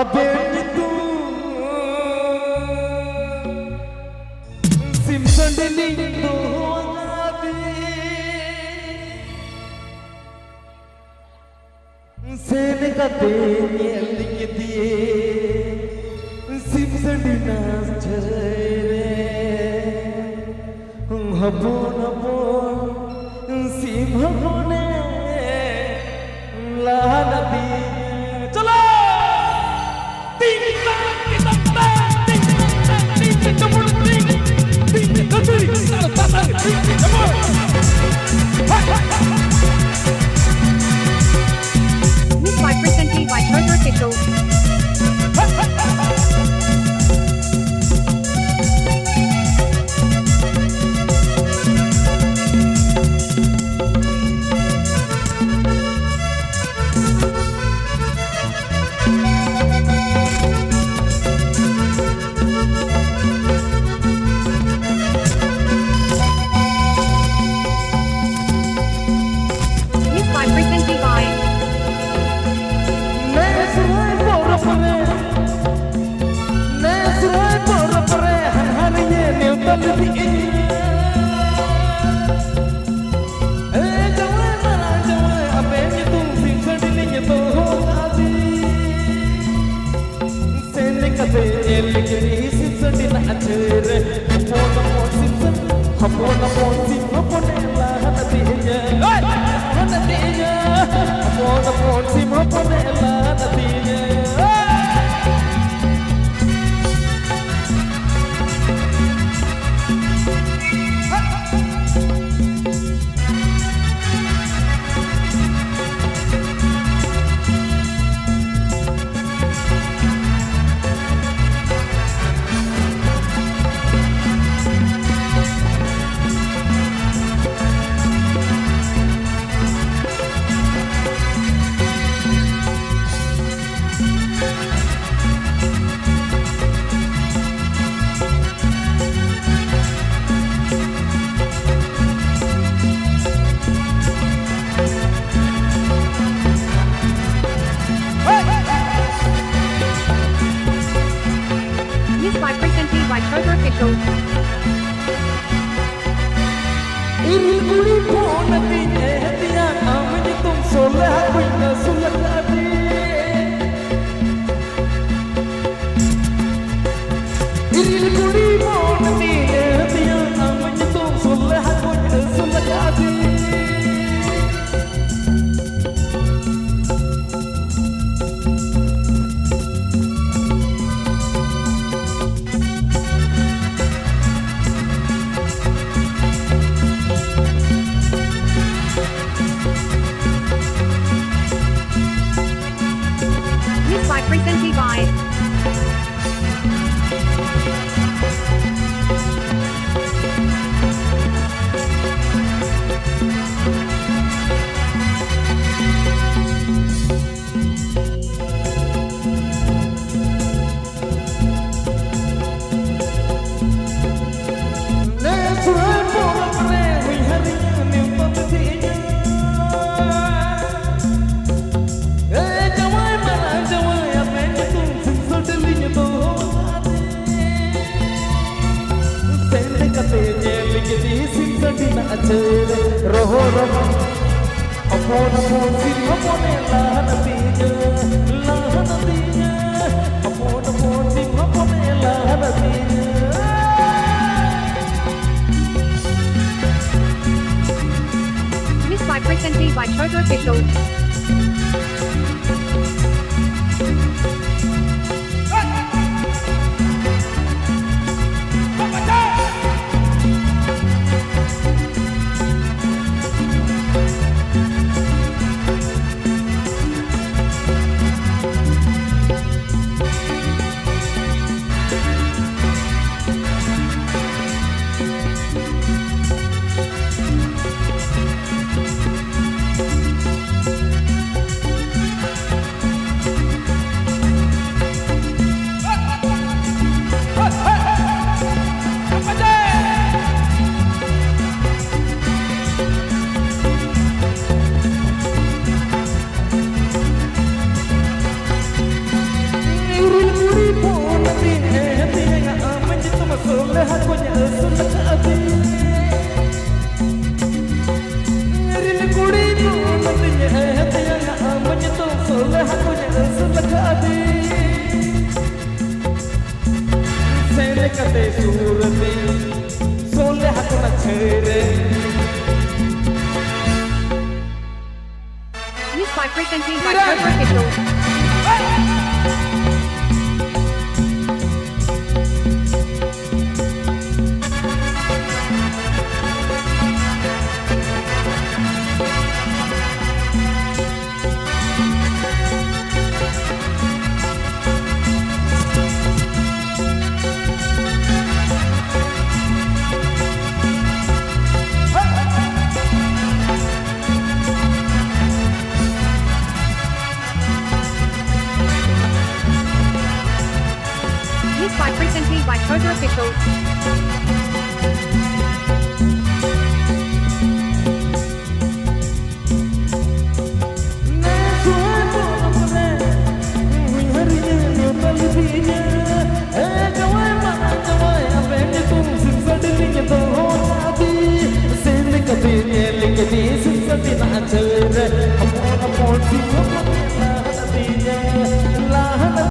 Abentu Simsandini doangati Senekate nyelikitiye Simsandina chare Habon habon simhabone lahanati Chalo Miss 5% T by Charter Official. Miss 5% T by Miss 5% T by Charter Official. Iril guri phonati ehtiya amni tum sola kuina sulakati Iril guri phonati ehtiya amni tum sola kuina sulakati Miss 5% T by Roho roho apon apon sim apone lahanatinya apon apon sim apone lahanatinya Miss 5% T by Charter Official. ते सूरते सोले हकुन छेरे Miss by presented by Trevor Official. Miss by presented by Trevor Official.